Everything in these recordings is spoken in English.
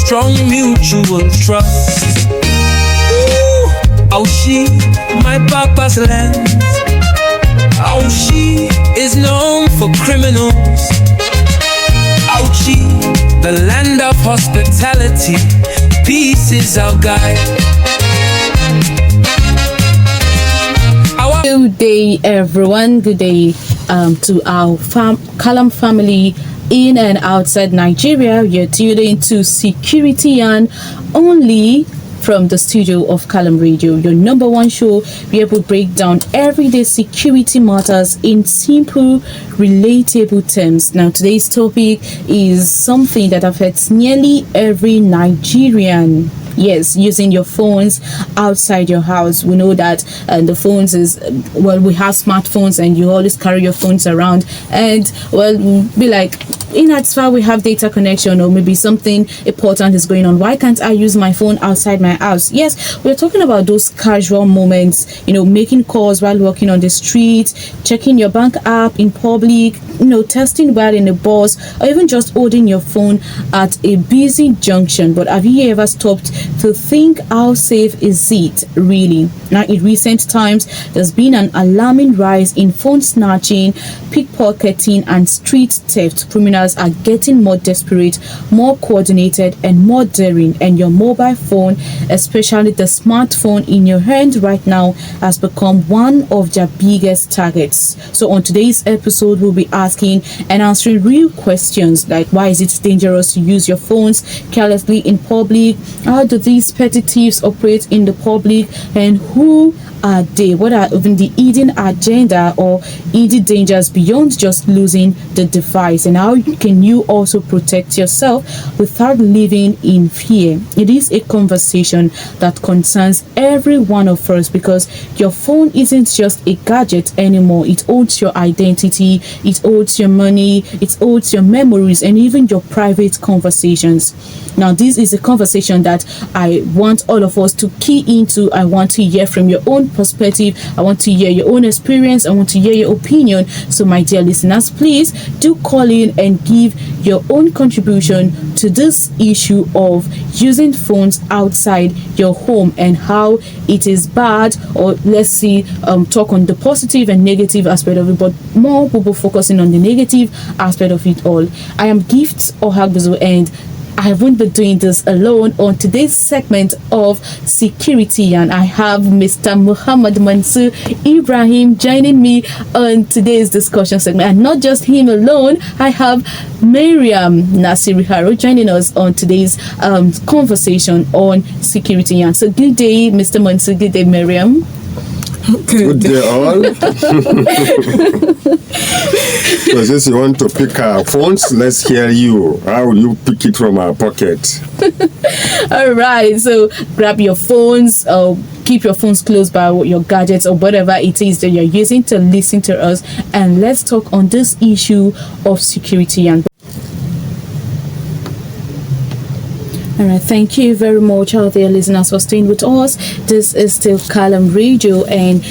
strong mutual trust. Ooh, how she, my papa's land. How she is known for criminals. How she, the land of hospitality. Peace is our guide. Good day, everyone. Good day to our Qalam family in and outside Nigeria. You're tuned into Security and only from the studio of Qalam Radio, your number one show where we break down everyday security matters in simple, relatable terms. Now, today's topic is something that affects nearly every Nigerian. Yes, using your phones outside your house. We know that the phones is, well, we have smartphones and you always carry your phones around. And, well, be like, in as far we have data connection or maybe something important is going on, why can't I use my phone outside my house? Yes, we're talking about those casual moments, making calls while walking on the street, checking your bank app in public, testing while in the bus, or even just holding your phone at a busy junction. But have you ever stopped to think, how safe is it really? Now, in recent times, there's been an alarming rise in phone snatching, pickpocketing, and street theft. Criminals are getting more desperate, more coordinated, and more daring. And your mobile phone, especially the smartphone in your hand right now, has become one of their biggest targets. So on today's episode, we'll be asking and answering real questions like, why is it dangerous to use your phones carelessly in public? How do these petty thieves operate in the public? And who are they? What are even the hidden agenda or hidden dangers beyond just losing the device? And how can you also protect yourself without living in fear? It is a conversation that concerns every one of us, because your phone isn't just a gadget anymore. It holds your identity, it holds your money, it holds your memories, and even your private conversations. Now, this is a conversation that I want all of us to key into. I want to hear from your own perspective. I want to hear your own experience. I want to hear your opinion. So, my dear listeners, please do call in and give your own contribution to this issue of using phones outside your home and how it is bad, or let's see, talk on the positive and negative aspect of it, but more people focusing on the negative aspect of it all. I am Gift Ohagbuzu, and I won't be doing this alone. On today's segment of Security, and I have Mr. Muhammad Mansur Ibrahim joining me on today's discussion segment. And not just him alone, I have Miriam Nasiri Haro joining us on today's conversation on Security. And so good day, Mr. Mansur. Good day, Miriam. Good day, all. So since you want to pick our phones, let's hear you. How will you pick it from our pocket? All right, so grab your phones, keep your phones close by your gadgets or whatever it is that you're using to listen to us, and let's talk on this issue of security. And all right, thank you very much, all dear listeners, for staying with us. This is still Qalam Radio, and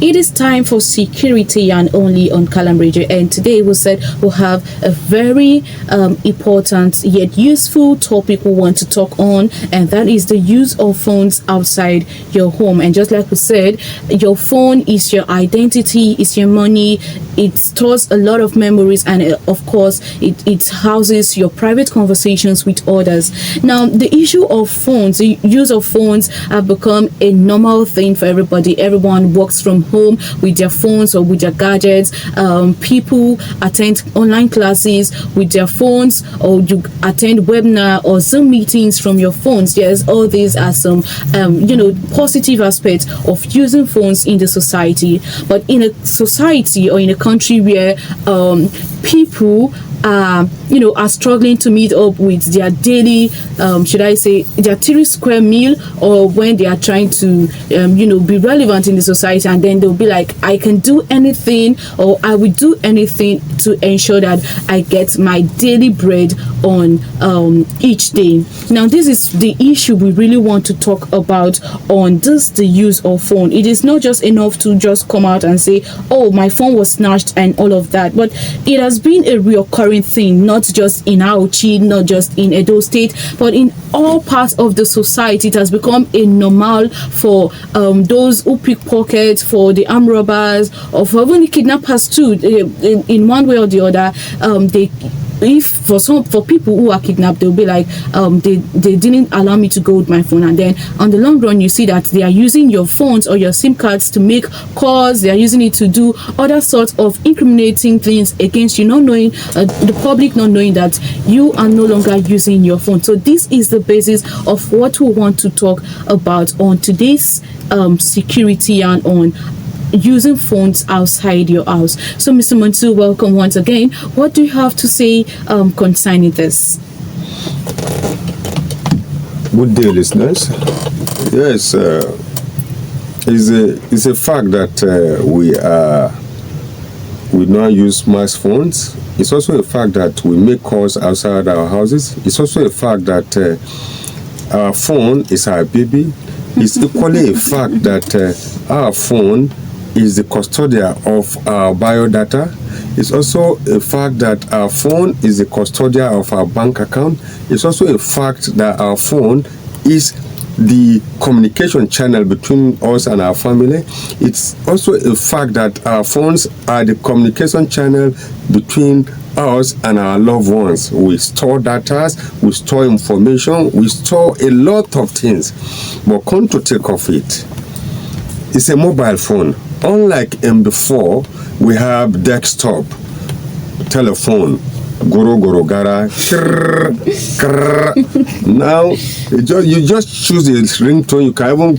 it is time for Security and only on Qalam Radio. And today we said we'll have a very important yet useful topic we want to talk on, and that is the use of phones outside your home. And just like we said, your phone is your identity, it's your money, it stores a lot of memories, and of course it houses your private conversations with others. Now, the issue of phones, the use of phones have become a normal thing for everybody. Everyone works from home with their phones or with their gadgets. People attend online classes with their phones, or you attend webinar or Zoom meetings from your phones. Yes, all these are some positive aspects of using phones in the society. But in a society or in a country where people are struggling to meet up with their daily, their 3 square meal, or when they are trying to, be relevant in the society, and then they'll be like, I can do anything, or I will do anything to ensure that I get my daily bread on each day. Now, this is the issue we really want to talk about on this, the use of phone. It is not just enough to just come out and say, oh, my phone was snatched and all of that, but it has been a recurring occurring thing, not just in Auchi, not just in Edo State, but in all parts of the society. It has become a normal for those who pickpocket, for the armed robbers, or for even the kidnappers too. In one way or the other, if for people who are kidnapped, they'll be like, they didn't allow me to go with my phone, and then on the long run, you see that they are using your phones or your SIM cards to make calls. They are using it to do other sorts of incriminating things against you, not knowing the public, not knowing that you are no longer using your phone. So this is the basis of what we want to talk about on today's security and on using phones outside your house. So Mr. Mansu, welcome once again. What do you have to say concerning this? Good day, listeners. Yes, it's a fact that we now use smartphones. It's also a fact that we make calls outside our houses. It's also a fact that our phone is our baby. It's equally a fact that our phone is the custodian of our biodata. It's also a fact that our phone is the custodian of our bank account. It's also a fact that our phone is the communication channel between us and our family. It's also a fact that our phones are the communication channel between us and our loved ones. We store data, we store information, we store a lot of things. But come to take of it, it's a mobile phone. Unlike before, we have desktop, telephone, goro gara. Now you just choose the ringtone. You can even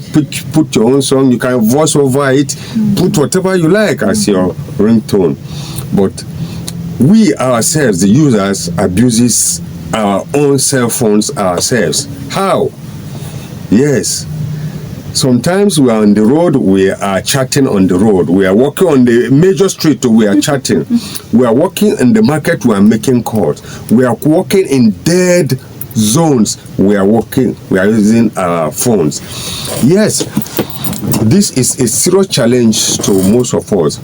put your own song. You can voice over it. Put whatever you like as your ringtone. But we ourselves, the users, abuses our own cell phones ourselves. How? Yes. Sometimes we are on the road, we are chatting on the road. We are walking on the major street, we are chatting. We are walking in the market, we are making calls. We are walking in dead zones, we are using our phones. Yes, this is a serious challenge to most of us.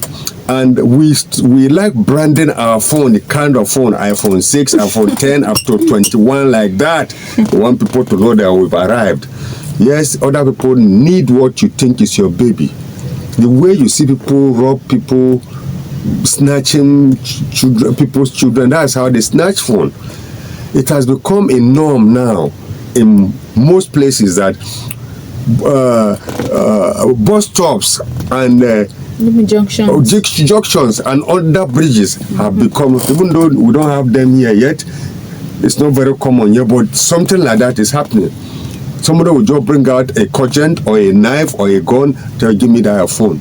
And we like branding our phone, the kind of phone, iPhone 6, iPhone 10, up to 21, like that. We want people to know that we've arrived. Yes, other people need what you think is your baby. The way you see people rob people, snatching people's children, that's how they snatch phone. It has become a norm now in most places that bus stops and junctions and other bridges have become, even though we don't have them here yet, it's not very common here, but something like that is happening. Somebody will just bring out a cudgel or a knife or a gun to give me that phone.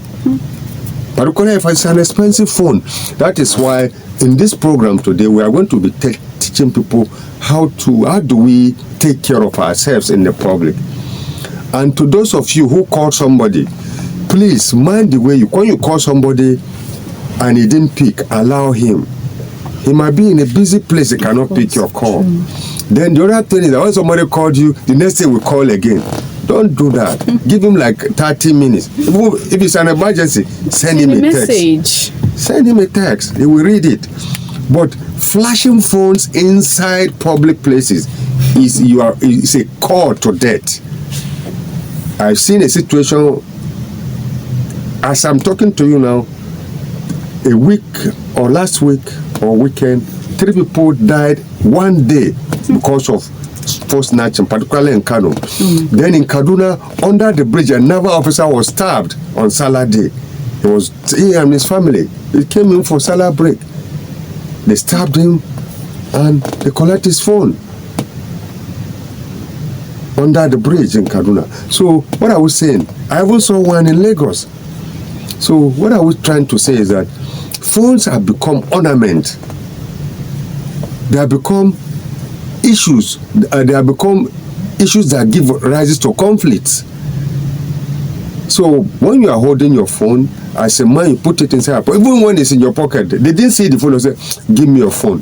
But if it's an expensive phone, that is why in this program today we are going to be teaching people how do we take care of ourselves in the public. And to those of you who call somebody, please mind the way when you call somebody and he didn't pick, allow him. He might be in a busy place, he cannot pick your call. Then the other thing is that when somebody called you, the next day we call again. Don't do that. Give him like 30 minutes. If it's an emergency, send him a text. Send him a text. He will read it. But flashing phones inside public places is a call to death. I've seen a situation, as I'm talking to you now, a week or last week or weekend, 3 people died one day because of phone snatching, particularly in Kano. Then in Kaduna, under the bridge, a naval officer was stabbed on Salah Day. He and his family. He came in for Salah break. They stabbed him and they collected his phone under the bridge in Kaduna. So what I was saying, I even saw one in Lagos. So what I was trying to say is that phones have become ornament. They have become issues. They have become issues that give rise to conflicts. So when you are holding your phone, as a man, you put it inside. But even when it's in your pocket, they didn't see the phone and say, "Give me your phone."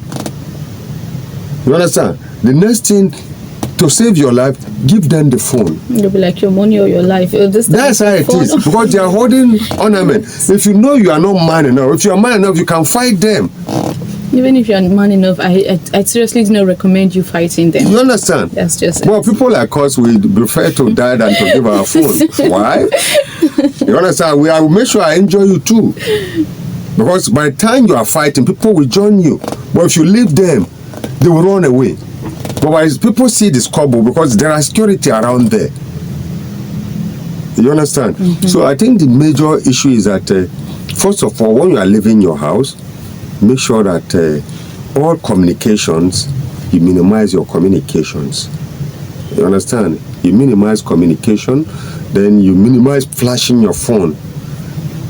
You understand? The next thing, to save your life, give them the phone. You'll be like your money or your life. That's how it is, because they are holding ornament. If you know you are not man enough, if you are man enough, you can fight them. Even if you're man enough, I seriously do not recommend you fighting them. You understand? That's just well, people like us, we prefer to die than to give our phone. Why? You understand? I will make sure I enjoy you too. Because by the time you are fighting, people will join you. But if you leave them, they will run away. But when people see this couple, because there are security around there. You understand? Mm-hmm. So I think the major issue is that, first of all, when you are leaving your house, make sure that all communications, you minimize your communications. You understand? You minimize communication, then you minimize flashing your phone.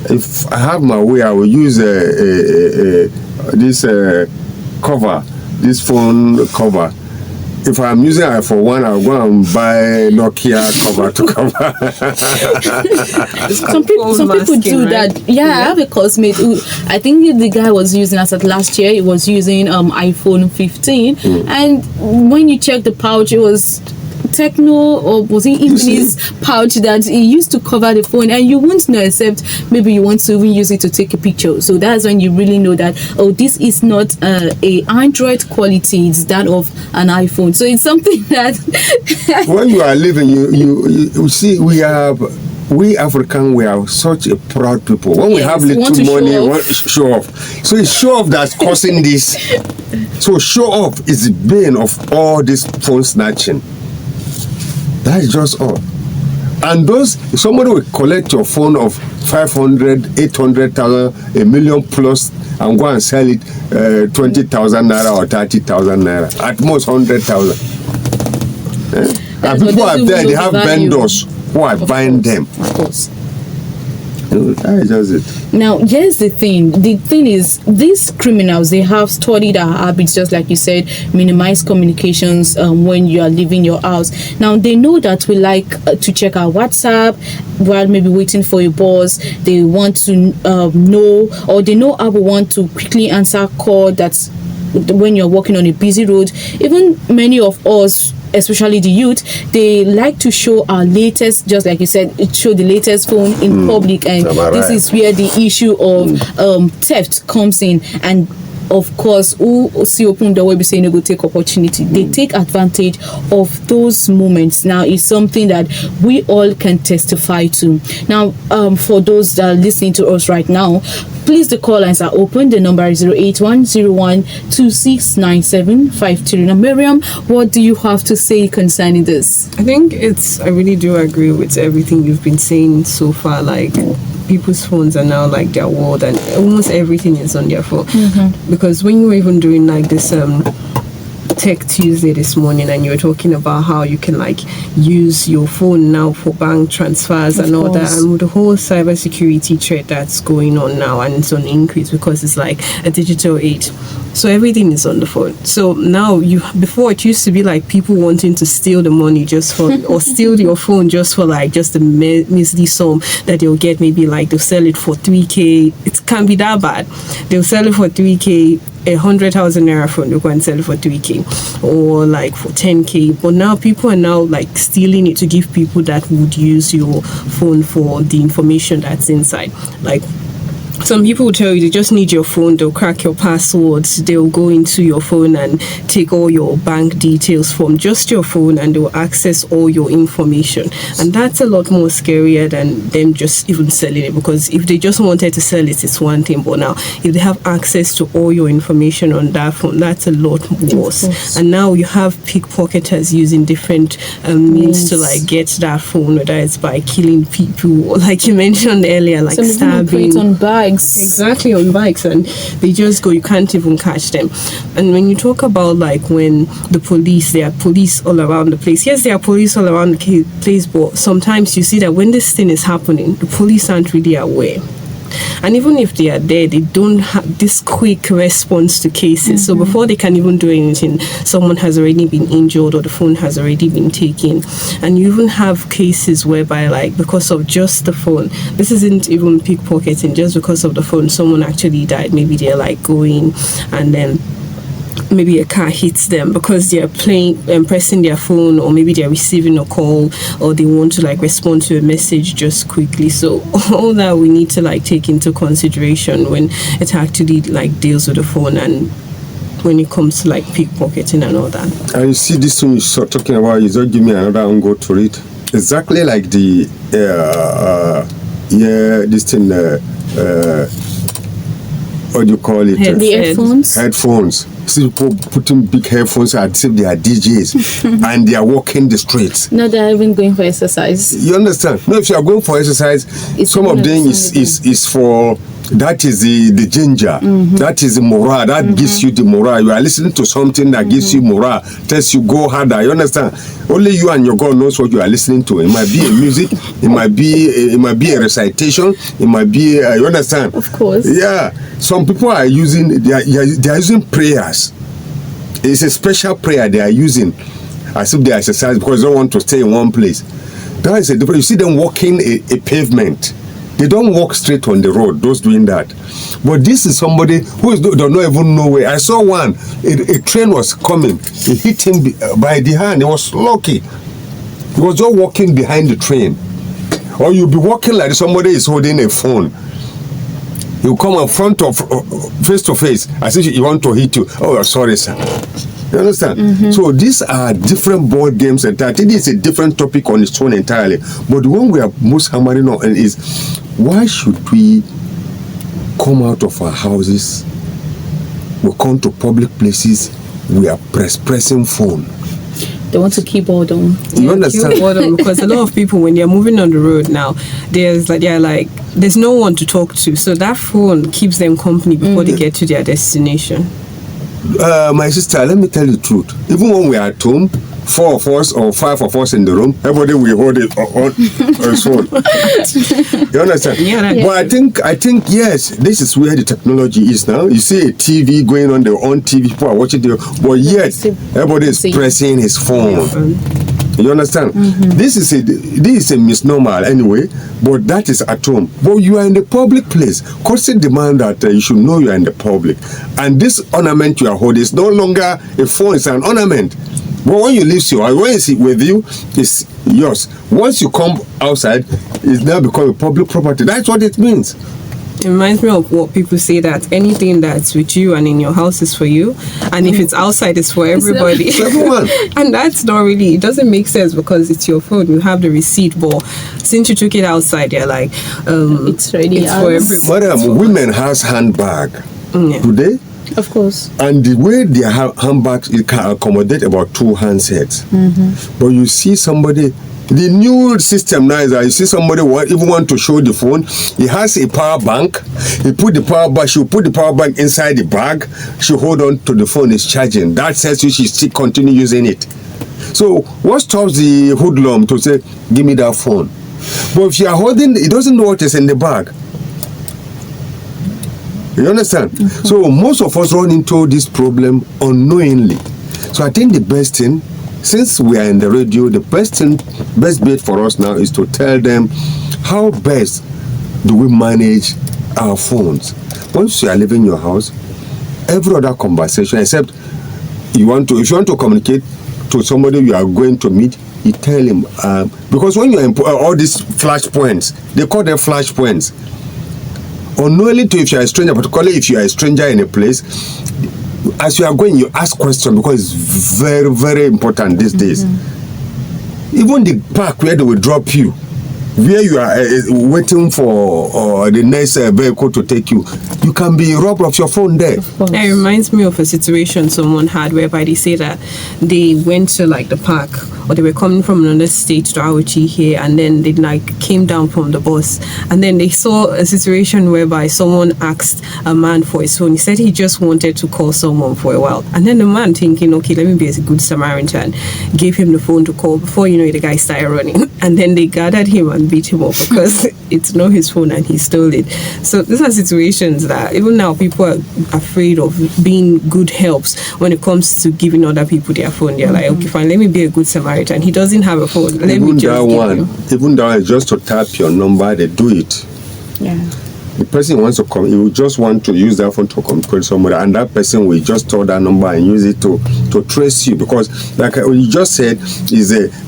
If I have my way, I will use this cover, this phone cover. If I'm using iPhone 1, I'll go and buy Nokia cover to cover. some people do right? that. Yeah, I have a classmate who, I think the guy was using, as at last year, he was using iPhone 15. And when you check the pouch, it was Techno, or was it Infinite's pouch that he used to cover the phone, and you won't know except maybe you want to even use it to take a picture. So that's when you really know that, oh, this is not a Android quality, it's that of an iPhone. So it's something that when you are living, you see, we African, we are such a proud people. When we have little money, we want to show off. So it's show off that's causing this. So show off is the bane of all this phone snatching. That's just all. And if somebody will collect your phone of 500, 800,000, $1 million plus, and go and sell it 20,000 naira or 30,000 naira, at most 100,000. And people are there, they have vendors who are buying them. Of course. That is just it. Now, here's the thing. The thing is, these criminals, they have studied our habits, just like you said, minimize communications when you are leaving your house. Now, they know that we like to check our WhatsApp while maybe waiting for a boss. They want to know, or they know how we want to quickly answer a call that's when you're walking on a busy road. Even many of us, especially the youth, they like to show our latest, just like you said, show the latest phone in public, and this is where the issue of theft comes in. And of course, who see open the way, be saying go take opportunity. They take advantage of those moments. Now, it's something that we all can testify to. Now, for those that are listening to us right now, please, the call lines are open. The number is 08101269753. Now, Miriam, what do you have to say concerning this? I think I really do agree with everything you've been saying so far. Like, people's phones are now like their world, and almost everything is on their phone. Because when you were even doing like this Tech Tuesday this morning, and you were talking about how you can like use your phone now for bank transfers and all that, and with the whole cybersecurity threat that's going on now, and it's on increase because it's like a digital age. So everything is on the phone. So now before it used to be like people wanting to steal the money just for, or steal your phone just for like just the measly sum that they'll get. Maybe like they'll sell it for 3K. It can't be that bad. They'll sell it for 3K. 100,000 naira phone, you go and sell it for 3K or like for 10K. But now people are now like stealing it to give people that would use your phone for the information that's inside. Like, some people will tell you they just need your phone, they'll crack your passwords, they'll go into your phone and take all your bank details from just your phone, and they'll access all your information. And that's a lot more scarier than them just even selling it, because if they just wanted to sell it, it's one thing, but now if they have access to all your information on that phone, that's a lot worse. And now you have pickpocketers using different means to like get that phone, whether it's by killing people, or like you mentioned earlier, like stabbing on bikes. Exactly, on bikes, and they just go, you can't even catch them. And when you talk about like when the police, there are police all around the place. Yes, there are police all around the place, but sometimes you see that when this thing is happening, the police aren't really aware. And even if they are there, they don't have this quick response to cases. So before they can even do anything, someone has already been injured or the phone has already been taken. And you even have cases whereby, like, because of just the phone, this isn't even pickpocketing, just because of the phone, someone actually died. Maybe they're like going, and then maybe a car hits them because they're playing and pressing their phone, or maybe they're receiving a call, or they want to like respond to a message just quickly. So all that we need to like take into consideration when it actually like deals with the phone. And when it comes to like pickpocketing and all that. And you see this thing you're talking about, you just give me another angle to it. Exactly like the this thing what do you call it? The headphones. Headphones. See people putting big headphones as if they are DJs and they are walking the streets. No, they're even going for exercise. You understand? No, if you are going for exercise, some of them is for, that is the ginger, that is the morale, that gives you the morale. You are listening to something that gives you morale, tells you go harder. You understand? Only you and your God knows what you are listening to. It might be a music, it might be a recitation, it might be you understand? Of course. Yeah. Some people are using they are using prayers. It's a special prayer they are using as if they exercise because they don't want to stay in one place. That is a different. You see them walking a pavement. They don't walk straight on the road, those doing that. But this is somebody who does not even know where. I saw one, a train was coming. It hit him by the hand. He was lucky. He was just walking behind the train. Or you'll be walking like somebody is holding a phone. He'll come in front of, face to face, as if he want to hit you. Oh, sorry, sir. You understand? So these are different board games and that. It is a different topic on its own entirely. But the one we are most hammering on is, why should we come out of our houses, we come to public places, we are pressing phone? They want to keep boredom. You understand? Boredom, because a lot of people, when they're moving on the road now, there's no one to talk to, so that phone keeps them company before they get to their destination. My sister, let me tell you the truth. Even when we are at home, 4 of us or 5 of us in the room, everybody will hold it on his phone. You understand? Yeah. But I think yes, this is where the technology is now. You see a TV going on, they're on TV, people are watching the, but yet everybody is pressing his phone. You understand? This is a misnomer anyway, but that is at home. But you are in the public place. Constant demand that you should know you are in the public. And this ornament you are holding is no longer a phone, it's an ornament. But when you leave your house, when it's with you, it's yours. Once you come outside, it's now become a public property. That's what it means. It reminds me of what people say, that anything that's with you and in your house is for you, and if it's outside, it's for everybody. It's everyone. And that's not really, it doesn't make sense because it's your phone, you have the receipt, but since you took it outside, you're like, it's ready. It's for everybody. Madam, women has handbag. Do they? Of course. And the way their handbags, it can accommodate about 2 handsets. But you see somebody, the new system now is that you see somebody even want to show the phone. He has a power bank. She'll put the power bank inside the bag. She'll hold on to the phone, it's charging. That says she still continue using it. So what stops the hoodlum to say, give me that phone? But if you are holding, he doesn't know what is in the bag. You understand? So most of us run into this problem unknowingly. So I think the best thing, since we are in the radio, the best bet for us now is to tell them how best do we manage our phones. Once you are leaving your house, every other conversation, except if you want to communicate to somebody you are going to meet, you tell him, because when you are all these flash points, they call them flash points. Unknowingly, if you are a stranger, particularly if you are a stranger in a place, as you are going, you ask questions because it's very, very important these days. Even the park where they will drop you, where you are waiting for the next vehicle to take you, you can be robbed of your phone there. It reminds me of a situation someone had whereby they say that they went to like the park, or they were coming from another state to Auchi here, and then they like came down from the bus, and then they saw a situation whereby someone asked a man for his phone. He said he just wanted to call someone for a while, and then the man, thinking, okay, let me be as a good Samaritan, gave him the phone to call. Before you know it, the guy started running, and then they gathered him and beat him up because it's not his phone and he stole it. So these are situations that even now people are afraid of being good helps when it comes to giving other people their phone. They're like, okay, fine, let me be a good Samaritan. He doesn't have a phone. Let me just give him. Even that is just to tap your number, they do it. Yeah. the person wants to come, he will just want to use that phone to communicate with somebody, and that person will just store that number and use it to trace you, because like you just said,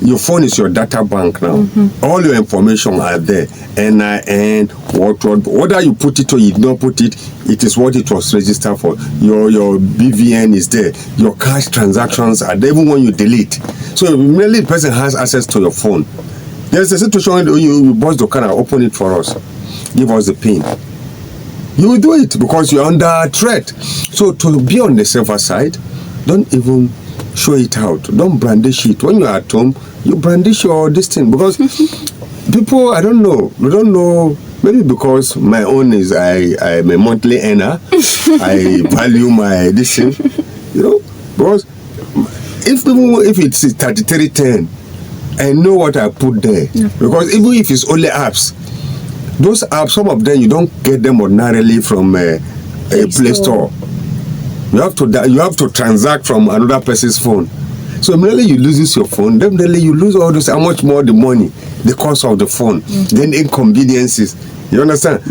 your phone is your data bank now. All your information are there, NIN, what, whether you put it or you don't put it, it is what it was registered for. Your BVN is there, your cash transactions are there, even when you delete. So immediately the person has access to your phone. There's a situation where you boss the car and open it for us, give us the PIN. You will do it because you're under threat. So to be on the safer side, don't even show it out. Don't brandish it. When you're at home, you brandish your this thing, because people, I don't know, maybe because my own is I'm a monthly earner. I value my this thing, because if it's 3310, I know what I put there. Because even if it's only apps, those apps, some of them you don't get them ordinarily from a Play Store. You have to transact from another person's phone. So immediately you lose your phone, then you lose all this. How much more the money, the cost of the phone, then inconveniences. You understand?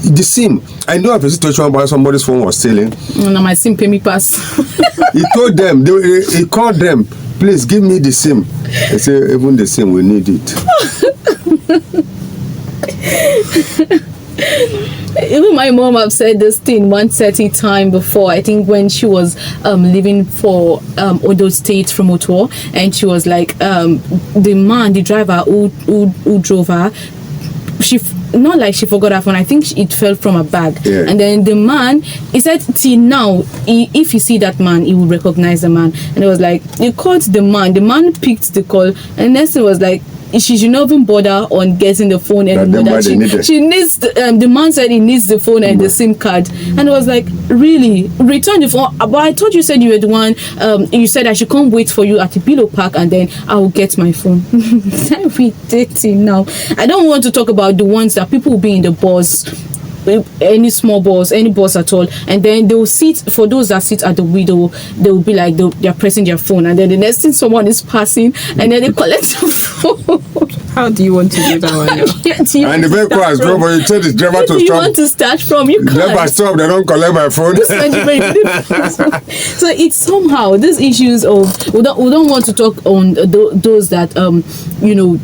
The SIM. I know of a situation where somebody's phone was stealing. No, my SIM pay me pass. He told them, he called them, please give me the SIM. They say, even the SIM, we need it. Even my mom have said this thing 130 time before. I think when she was leaving for Odo State from Ottawa, and she was like, the driver who drove her, not like she forgot her phone. I think it fell from her bag. Yeah. And then the man, he said, till now, if you see that man, he will recognize the man. And it was like, he called the man. The man picked the call. And next it was like, she should not even bother on getting the phone anymore. She needs the man said he needs the phone and the SIM card. And it was like, really? Return the phone? But I thought you said you were the one, you said I should come wait for you at the Pillow Park and then I will get my phone. We dating now. I don't want to talk about the ones that people will be in the bus, any small bus, any bus at all, and then they will sit, for those that sit at the window, they will be like they're pressing their phone, and then the next thing someone is passing and then they collect the phone. How do you want to do that one? And the vehicle has drove, you tell the driver to stop. You want to start from, you can't. Never stop, they don't collect my phone. So it's somehow these issues of we don't want to talk on those that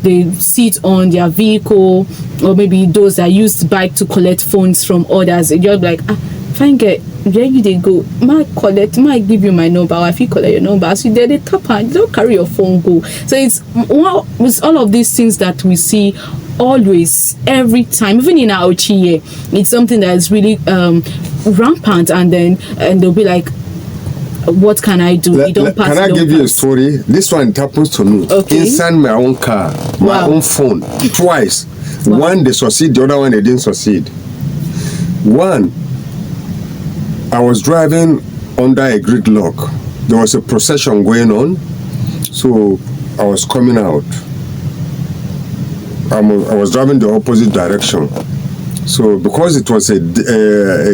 they sit on their vehicle, or maybe those that use the bike to collect phones from others. You're like, fine girl, where you they go? Might give you my number, or if you collect your number, so they tap and don't carry your phone go. So it's all of these things that we see always, every time, even in our Ochie, it's something that is really rampant, and they'll be like, what can I do? You don't pass. Can I give you a story? This one happens to me. Okay. Inside my own car, my own phone, twice. Wow. One they succeed, the other one they didn't succeed. One, I was driving under a gridlock. There was a procession going on, so I was coming out. I was driving the opposite direction. So because it was a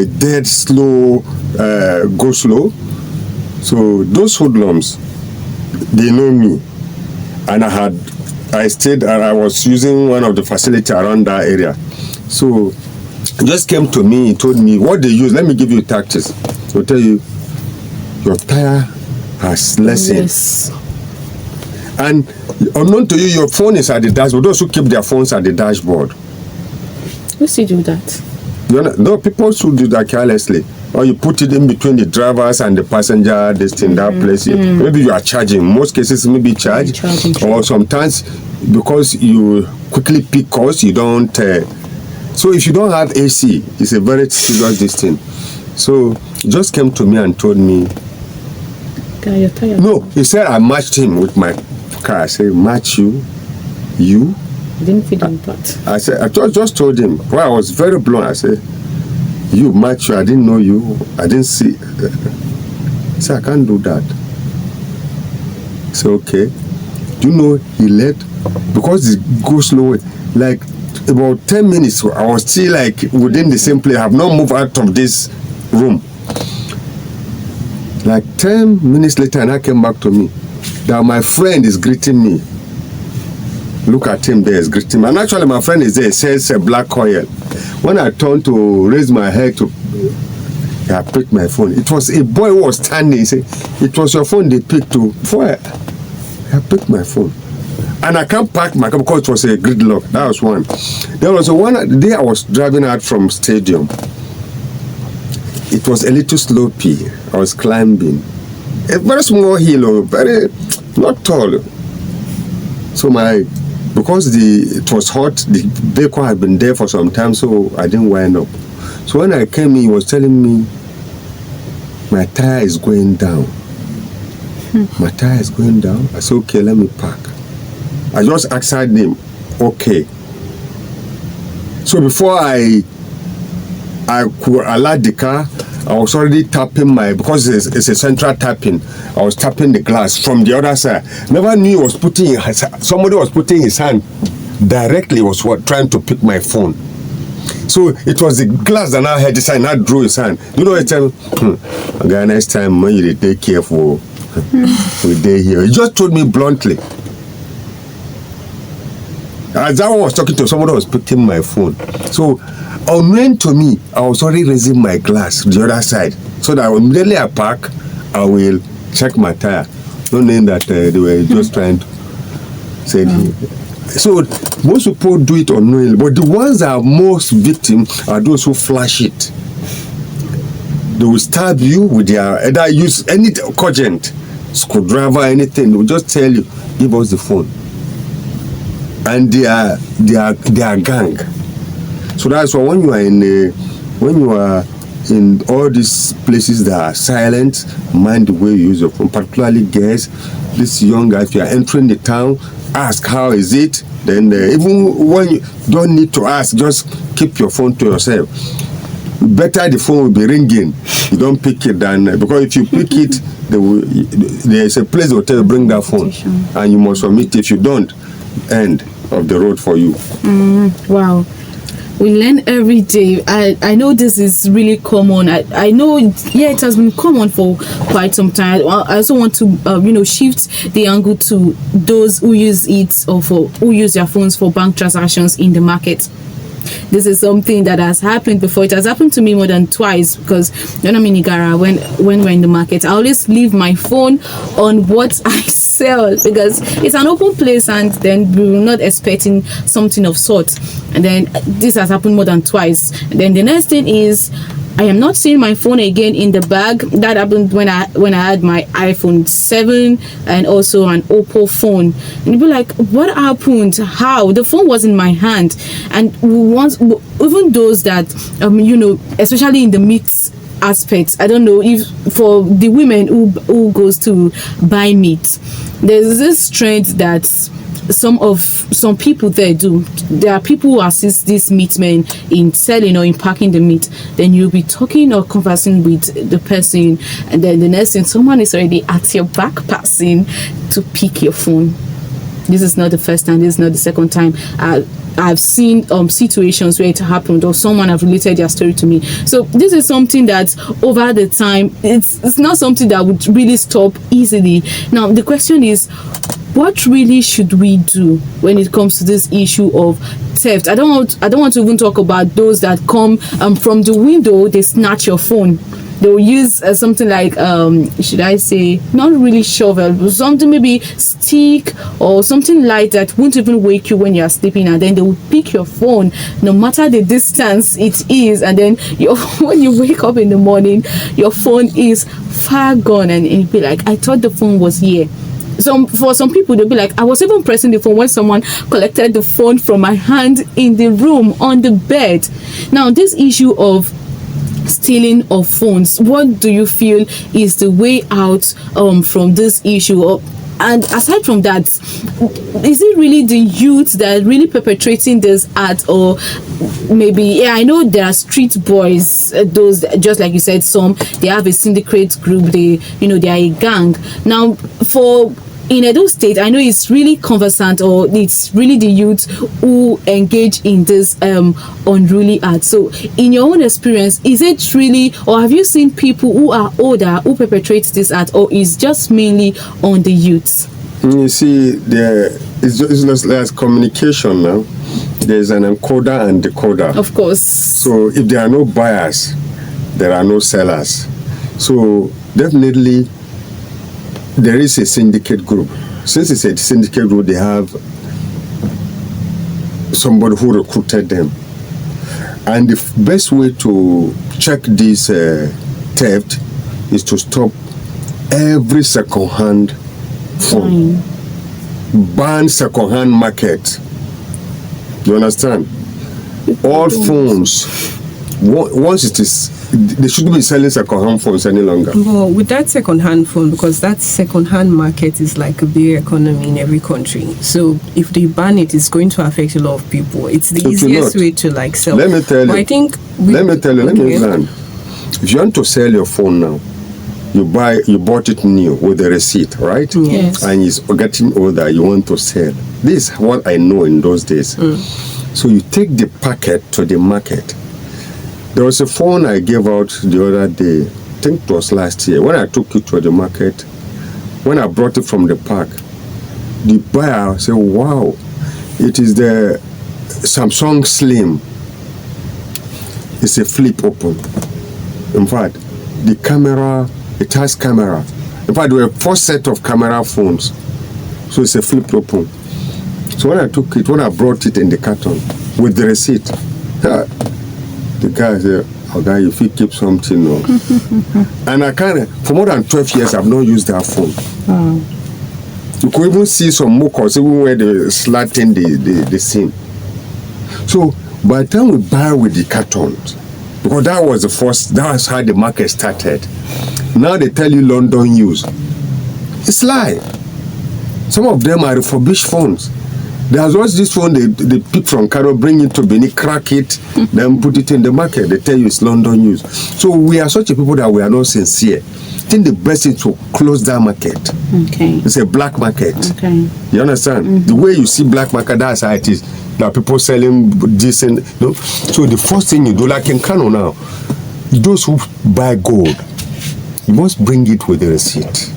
dead slow, go slow, so those hoodlums, they know me, and I stayed and I was using one of the facilities around that area. So just came to me, he told me what they use. Let me give you tactics. They'll tell you, your tire has lessened. Yes. And unknown to you, your phone is at the dashboard. Those who keep their phones at the dashboard. Who should do that? No, people should do that carelessly. Or you put it in between the drivers and the passenger, this thing, that place. Maybe you are charging. Most cases, maybe charge. Or sometimes, because you quickly pick calls, you don't. So if you don't have AC, it's a very serious this thing. So he just came to me and told me. No, he said I matched him with my car. I said, match you? You? Didn't feed him that. I said, I just told him. Well, I was very blunt. I said, you match you, I didn't know you, I didn't see. He said, I can't do that. I said, okay. Do you know he left? Because it goes slow, like about 10 minutes, I was still like within the same place. I have not moved out of this room. Like 10 minutes later, and I came back to me that my friend is greeting me. look at him there, greet him. And actually, my friend is there, says black oil. When I turned to raise my head I picked my phone. It was a boy who was standing. He said, "It was your phone they picked too." Before I picked my phone. And I can't park my car because it was a gridlock. That was one. There was one day I was driving out from stadium. It was a little slopey. I was climbing. A very small hill, very not tall. So because it was hot, the vehicle had been there for some time, so I didn't wind up. So when I came in, he was telling me, my tire is going down. My tire is going down. I said, okay, let me park. I just asked him, okay. So before I could alert the car, I was already tapping because it's a central tapping. I was tapping the glass from the other side. Never knew somebody was putting his hand directly trying to pick my phone. So it was the glass that now had this hand, not drew his hand. You know, it's okay, next time when you take careful, we day here. He just told me bluntly. As I was talking to somebody, was picking my phone. So unknown to me, I was already raising my glass to the other side, so that immediately I park, I will check my tire. Not knowing that they were just trying to say. So most people do it unknowingly, but the ones that are most victim are those who flash it. They will stab you with their either use any cogent, screwdriver, anything. They will just tell you, give us the phone. And they are gang. So that's why when you are in all these places that are silent, mind the way you use your phone, particularly girls, this young guy, if you are entering the town, ask how is it. Then even when you don't need to ask, just keep your phone to yourself. Better the phone will be ringing. You don't pick it because if you pick it, there's a place that will tell you bring that phone, and you must submit. If you don't, end of the road for you. Wow. We learn every day. I know this is really common. I know, it has been common for quite some time. I also want to, shift the angle to those who use it or who use their phones for bank transactions in the market. This is something that has happened before. It has happened to me more than twice, because when I'm in Igara, when we're in the market, I always leave my phone on what I sell, because it's an open place and then we were not expecting something of sort. And then this has happened more than twice. And then the next thing is, I am not seeing my phone again in the bag. That happened when I had my iPhone 7 and also an Oppo phone. And you'd be like, what happened? How? The phone was in my hand. And even those that, especially in the meat aspect, I don't know if for the women who goes to buy meat, there's this trend that some people there do. There are people who assist these meat men in selling or in packing the meat. Then you'll be talking or conversing with the person, and then the next thing, someone is already at your back passing to pick your phone. This is not the first time. This is not the second time. I've seen situations where it happened, or someone have related their story to me. So this is something that over the time, it's not something that would really stop easily. Now the question is, what really should we do when it comes to this issue of theft? I don't want to even talk about those that come from the window, they snatch your phone. They'll use something like should I say, not really shovel, but something maybe stick or something light that won't even wake you when you're sleeping, and then they will pick your phone no matter the distance it is, and then when you wake up in the morning, your phone is far gone, and you'll be like, I thought the phone was here. For some people, they'll be like, I was even pressing the phone when someone collected the phone from my hand in the room on the bed. Now, this issue of stealing of phones, what do you feel is the way out from this issue? And aside from that, is it really the youth that are really perpetrating this act, or maybe, I know there are street boys, those, just like you said, some, they have a syndicate group, they are a gang. Now, in Edo State, I know it's really conversant, or it's really the youth who engage in this unruly act. So in your own experience, is it really, or have you seen people who are older who perpetrate this act, or is just mainly on the youth? You see, it's just like communication now. There's an encoder and decoder. Of course. So if there are no buyers, there are no sellers. So definitely there is a syndicate group. Since it's a syndicate group, they have somebody who recruited them. And the best way to check this theft is to stop every second-hand phone. Ban second-hand market. You understand? All phones, once it is, they shouldn't be selling second-hand phones any longer. Well, with that second-hand phone, because that second-hand market is like a big economy in every country. So if they ban it, it's going to affect a lot of people. It's the easiest way to like sell. Let me tell you. I think. Let me plan. If you want to sell your phone now, you bought it new with a receipt, right? Yes. And it's getting older, you want to sell. This is what I know in those days. So you take the packet to the market. There was a phone I gave out the other day, I think it was last year. When I took it to the market, when I brought it from the park, the buyer said, wow, it is the Samsung Slim. It's a flip open. In fact, the camera, it has camera. In fact, there were 4 sets of camera phones. So it's a flip open. So when I took it, when I brought it in the carton with the receipt, the guy said, okay, if you keep something, no. And I can't, for more than 12 years, I've not used that phone. You could even see some mokers, even where they slatting the scene. So by the time we buy with the cartons, because that was the first, that was how the market started. Now they tell you London use. It's lie. Some of them are refurbished phones. There's always this phone they pick from Caro, bring it to Benin, crack it, then put it in the market. They tell you it's London use. So we are such a people that we are not sincere. I think the best is to close that market. Okay. It's a black market. Okay. You understand? The way you see black market, that's how it is. There are people selling decent. No? So the first thing you do, like in Kano now, those who buy gold, you must bring it with the receipt.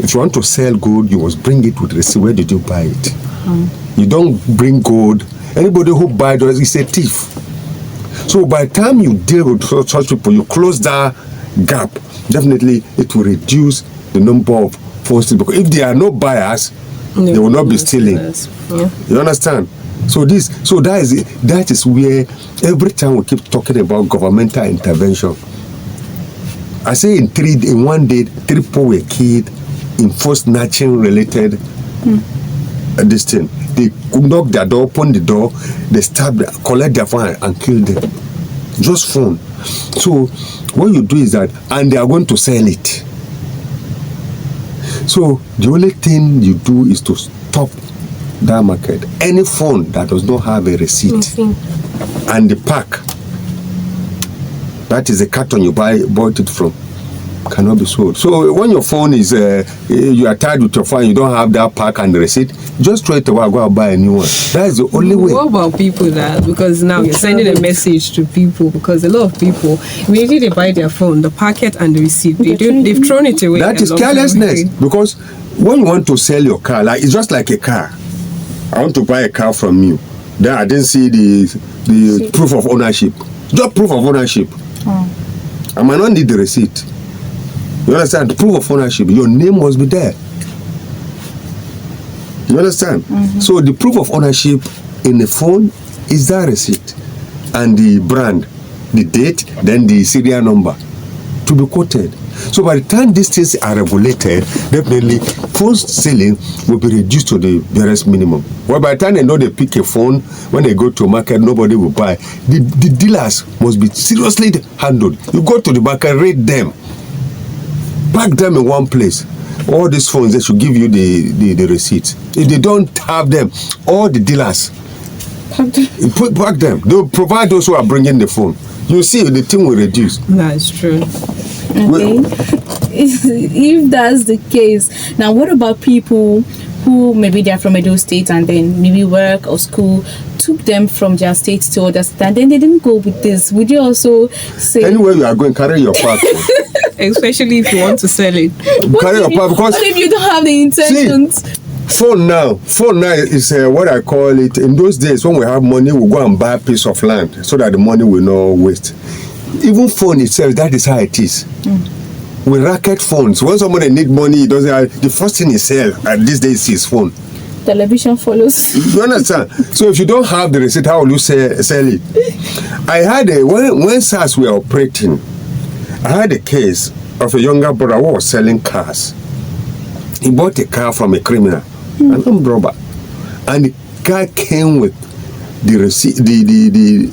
If you want to sell gold, you must bring it with the receipt. Where did you buy it? You don't bring gold. Anybody who buys those is a thief. So by the time you deal with such people, you close that gap. Definitely, it will reduce the number of phones. Because if there are no buyers, they will not be stealing. Yeah. You understand? So that is where every time we keep talking about governmental intervention. I say in one day, 3 people were killed in forced snatching related this thing. They knock their door, open the door, they stab, collect their phone and kill them. Just phone. So what you do is that, and they are going to sell it. So the only thing you do is to stop that market. Any phone that does not have a receipt and the pack, that is the carton you bought it from, cannot be sold. So when your phone is, you are tired with your phone, you don't have that pack and the receipt, just throw it away, go and buy a new one. That is the only way. What about people that, because now you're sending a message to people, because a lot of people, immediately they buy their phone, the packet and the receipt, they've thrown it away. That is carelessness. Because when you want to sell your car, like it's just like a car. I want to buy a car from you. Then I didn't see the proof of ownership. Just proof of ownership. I might not need the receipt. You understand? The proof of ownership, your name must be there. You understand? So the proof of ownership in the phone is that receipt and the brand, the date, then the serial number to be quoted. So by the time these things are regulated, definitely phone stealing will be reduced to the barest minimum. Well, by the time they know they pick a phone, when they go to market, nobody will buy. The dealers must be seriously handled. You go to the market, rate them, pack them in one place. All these phones, they should give you the receipts. If they don't have them, all the dealers, pack them. They'll provide those who are bringing the phone. You see, the thing will reduce. That's true. Okay. If that's the case, now what about people who maybe they're from Edo State and then maybe work or school took them from their state to other state and then they didn't go with this? Would you also say anywhere you are going, carry your pack? Especially if you want to sell it. Carry your pack, because what if you don't have the intentions? Phone now is what I call it. In those days, when we have money, we go and buy a piece of land so that the money will not waste. Even phone itself, that is how it is. With racket phones, when somebody need money, he doesn't have, the first thing he sell at these days is phone. Television follows. You understand? So if you don't have the receipt, how will you sell it? I had when SARS were operating, I had a case of a younger brother who was selling cars. He bought a car from a criminal, an armed robber, and the guy came with the receipt, the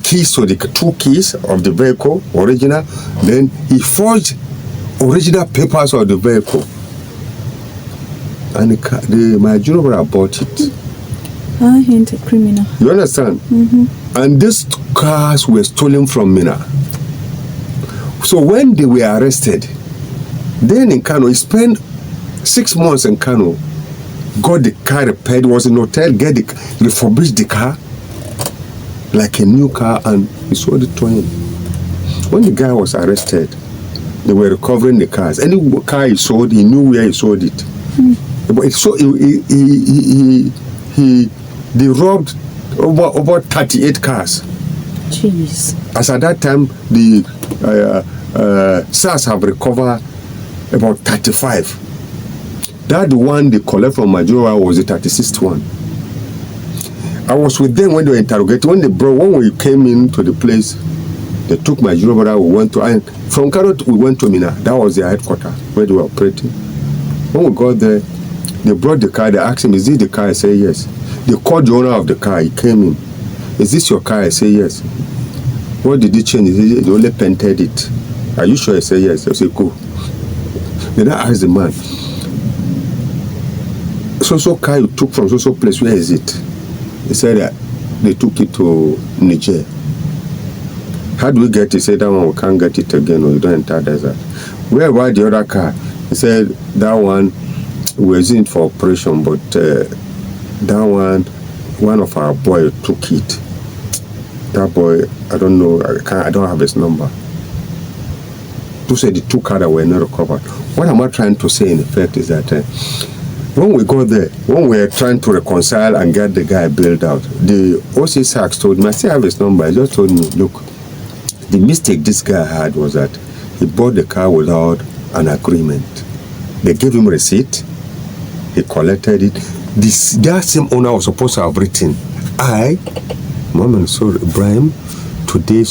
keys, so the 2 keys of the vehicle, original. Then he forged original papers of the vehicle, and my junior brother bought it. I hint a criminal. You understand? And these cars were stolen from Mina. So when they were arrested, then in Kano, he spent 6 months in Kano, got the car repaired, was in hotel, refurbished the car like a new car, and he sold it to him. When the guy was arrested, they were recovering the cars. Any car he sold, he knew where he sold it. But they robbed over 38 cars. Jeez. As at that time, the SARS have recovered about 35. That one they collect from Majora was the 36th one. I was with them when they were interrogated. When we came into the place, they took my junior brother. We went to, and from Kano we went to Mina. That was their headquarters where they were operating. When we got there, they brought the car. They asked him, "Is this the car?" I said, "Yes." They called the owner of the car. He came in. "Is this your car?" I said, "Yes." "What did he change?" He said, "They only painted it." "Are you sure?" I said, "Yes." I said, "Cool." Then I asked the man, "So car you took from so place, where is it?" He said that they took it to Niger. "How do we get it?" He said, "That one we can't get it again, or you don't enter desert." "Where about the other car?" He said, "That one we were using it for operation, but that one of our boy took it. That boy, I don't know, I don't have his number." To say the 2 cars that were not recovered. What am I trying to say in effect is that when we got there, when we were trying to reconcile and get the guy bailed out, the OC Sachs told me, I still have his number, he just told me, "Look, the mistake this guy had was that he bought the car without an agreement. They gave him a receipt, he collected it. That same owner was supposed to have written, I, Mohammed Soul Ibrahim, today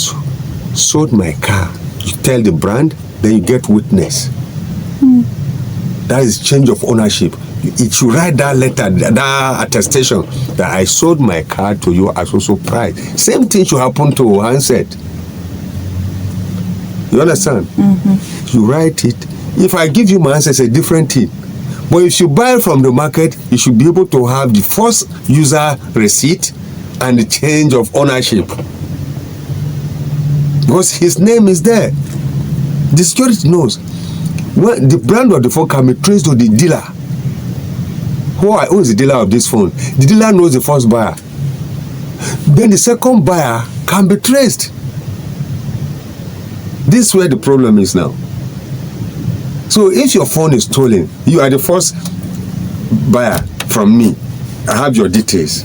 sold my car. You tell the brand, then you get witness. That is change of ownership. It should write that letter, that attestation that I sold my car to you as also price. Same thing should happen to handset. You understand? You write it. If I give you my handset, it's a different thing. But if you buy from the market, you should be able to have the first user receipt and the change of ownership. Because his name is there. The security knows. When the brand of the phone can be traced to the dealer. Who is the dealer of this phone? The dealer knows the first buyer. Then the second buyer can be traced. This is where the problem is now. So if your phone is stolen, you are the first buyer from me. I have your details.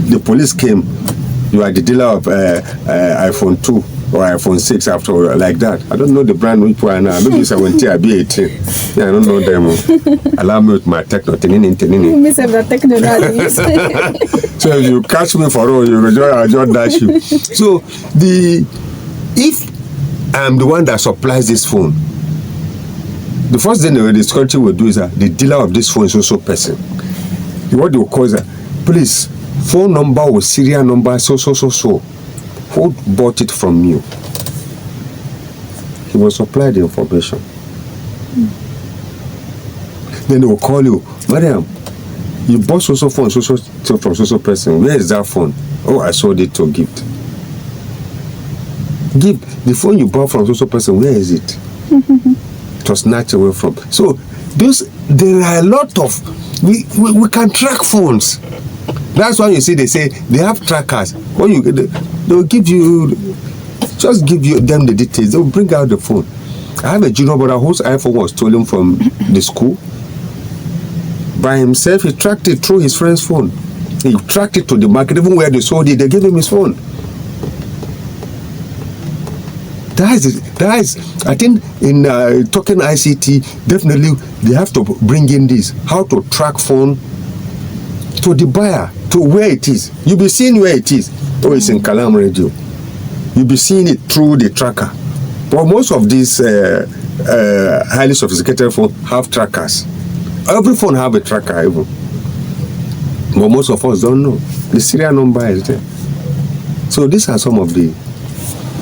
The police came, you are the dealer of iPhone 2 or iPhone 6 after, like that. I don't know the brand which one now. Maybe 17, I'll be 18. Yeah, I don't know them. Allow me with my techno. So if you catch me for all, I'll just dash you. So if I'm the one that supplies this phone, the first thing the security will do is that the dealer of this phone is also person. What they will call is that, please, phone number or serial number, so. Who bought it from you? He will supply the information. Then they will call you, "Madam, you bought so phone from so person. Where is that phone?" "Oh, I sold it to Gift." "Gift, the phone you bought from so person, where is it?" It was snatched away from. So there are a lot of we can track phones. That's why you see they say they have trackers. When you they'll give you, just give you them the details. They'll bring out the phone. I have a junior brother whose iPhone was stolen from the school by himself. He tracked it through his friend's phone. He tracked it to the market, even where they sold it. They gave him his phone. That is. I think in token ICT, definitely they have to bring in this, how to track phone to the buyer, to where it is. You'll be seeing where it is. Oh, it's in Qalam Radio. You'll be seeing it through the tracker. But most of these highly sophisticated phones have trackers. Every phone have a tracker even. But most of us don't know. The serial number is there. So these are some of the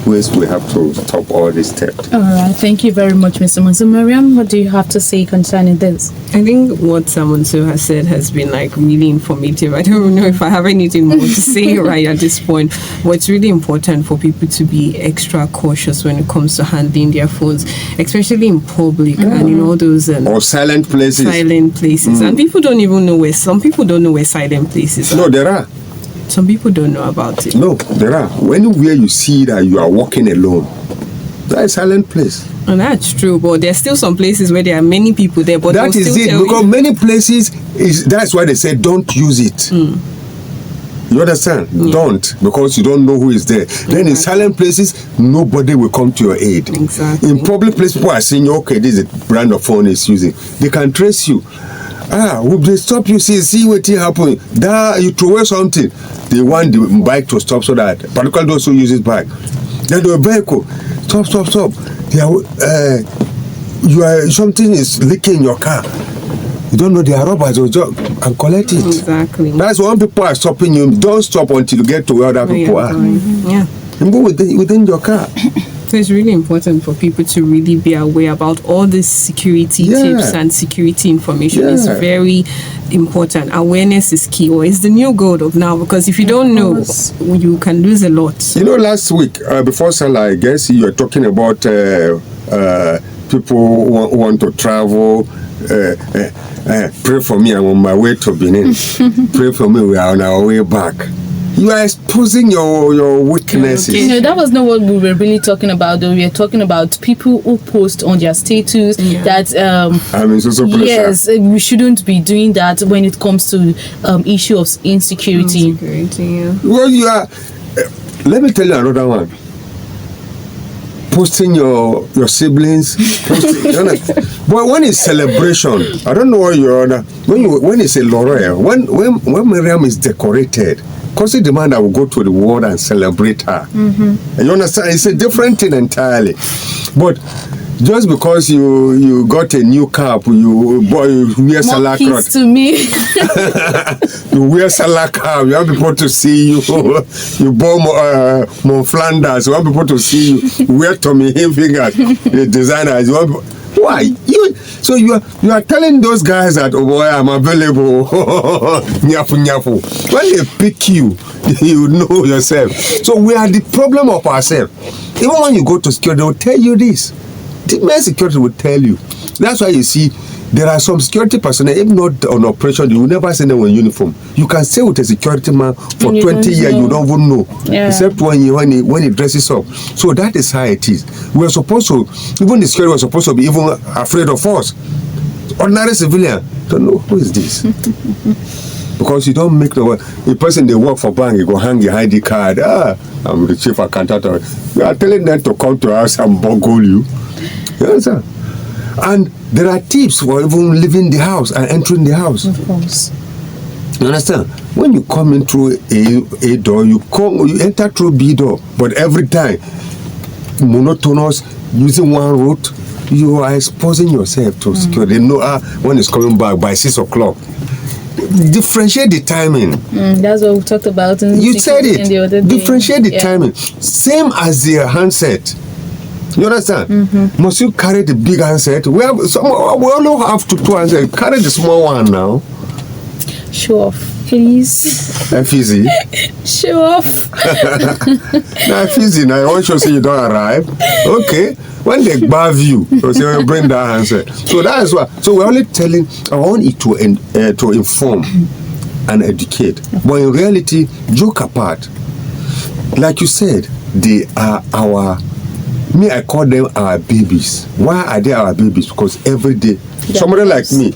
ways we have to stop all this theft. All right, thank you very much, Mr. Manso. Mariam, what do you have to say concerning this? I think what Samunso has said has been like really informative. I don't know if I have anything more to say right at this point, but it's really important for people to be extra cautious when it comes to handling their phones, especially in public and in all those or silent places. And people don't even know where. Some people don't know where silent places are. No, there are. Some people don't know about it. No, there are. Anywhere you see that you are walking alone, that is a silent place. And that's true, but there's still some places where there are many people there. But that is it, because many places that's why they say don't use it. You understand? Yeah. Don't, because you don't know who is there. Exactly. Then in silent places, nobody will come to your aid. Exactly. In public places, people are saying, okay, this is the brand of phone he's using. They can trace you. Will they stop you? See what happen? That you throw away something. They want the bike to stop so that, particularly those who use this bike. Then the vehicle, stop. Something is leaking in your car. You don't know, they are robbers or job and collect it. Exactly. That's when people are stopping you. Don't stop until you get to where other people are. Yeah. And go within your car. So it's really important for people to really be aware about all the security tips and security information. It's very important. Awareness is key, or it's the new gold of now, because if you don't know, you can lose a lot. You know, last week, before Salah, I guess you were talking about people who want to travel. Pray for me, I'm on my way to Benin. Pray for me, we are on our way back. You are exposing your weaknesses. You know, that was not what we were really talking about, though. We are talking about people who post on their status that yes, we shouldn't be doing that when it comes to issue of insecurity. Well, you are. Let me tell you another one. Posting your siblings, but when it's celebration, I don't know what you're on. When it's a L'Oreal, when Miriam is decorated, because the man that will go to the world and celebrate her. And you understand? It's a different thing entirely. But just because you got a new cap, you wear salak cap. To me. You wear salak cap, you want people to see you. You bought Mont Flanders, you want people to see you. You wear Tommy Hilfiger, the designers. Why? So you are telling those guys that, oh boy, I'm available. Nyafu. When they pick you, you know yourself. So we are the problem of ourselves. Even when you go to security, they will tell you this. The main security will tell you. That's why you see there are some security personnel, if not on operation, you will never see them in uniform. You can stay with a security man for 20 years, you don't even know. Except when he dresses up. So that is how it is. We are supposed to, even the security was supposed to be even afraid of us. Ordinary civilian don't know who is this. Because you don't make the person they work for bank, you go hang your ID card. I'm the chief accountant. You are telling them to come to us and bungle you. You understand? And there are tips for even leaving the house and entering the house. Of course. You understand? When you come in through A door, you enter through B door. But every time, monotonous, using one route, you are exposing yourself to security. They know when it's coming back by 6 o'clock. Differentiate the timing. That's what we talked about. You said it. The other day. Differentiate the timing. Same as the handset. You understand? Must you carry the big handset? We only have two handsets. Carry the small one now. Show off, please. Easy. Show off. Now, easy. Now, I want you to say you don't arrive. Okay. When they bath you, they say, bring that handset. So that is why. So we're only telling. I want it to inform and educate. But in reality, joke apart. Like you said, they are I call them our babies. Why are they our babies? Because every day, somebody like me,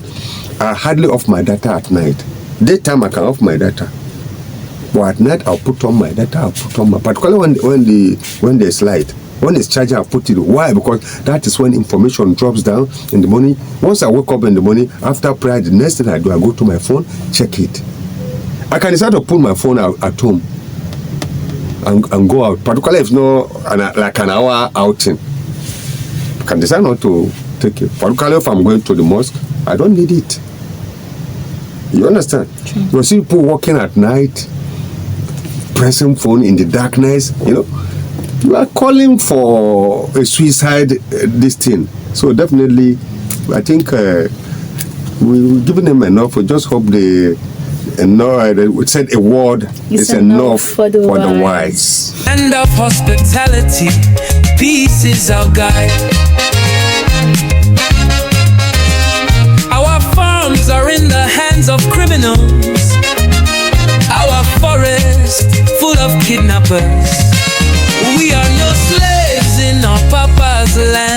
I hardly off my data at night. Daytime I can off my data, but at night I'll put on my data. I'll put on my, particularly when there's light. When it's charging, I'll put it. Why? Because that is when information drops down in the morning. Once I wake up in the morning after prayer, the next thing I do, I go to my phone, check it. I can decide to put my phone out at home and go out, particularly if not like an hour outing. I can decide not to take it. Particularly if I'm going to the mosque, I don't need it. You understand? True. You see people walking at night, pressing phone in the darkness, you are calling for a suicide this thing. So definitely, I think we've given them enough. We just hope they said a word is enough for the wise. End of hospitality, peace is our guide. Our farms are in the hands of criminals. Our forest full of kidnappers. We are no slaves in our papa's land.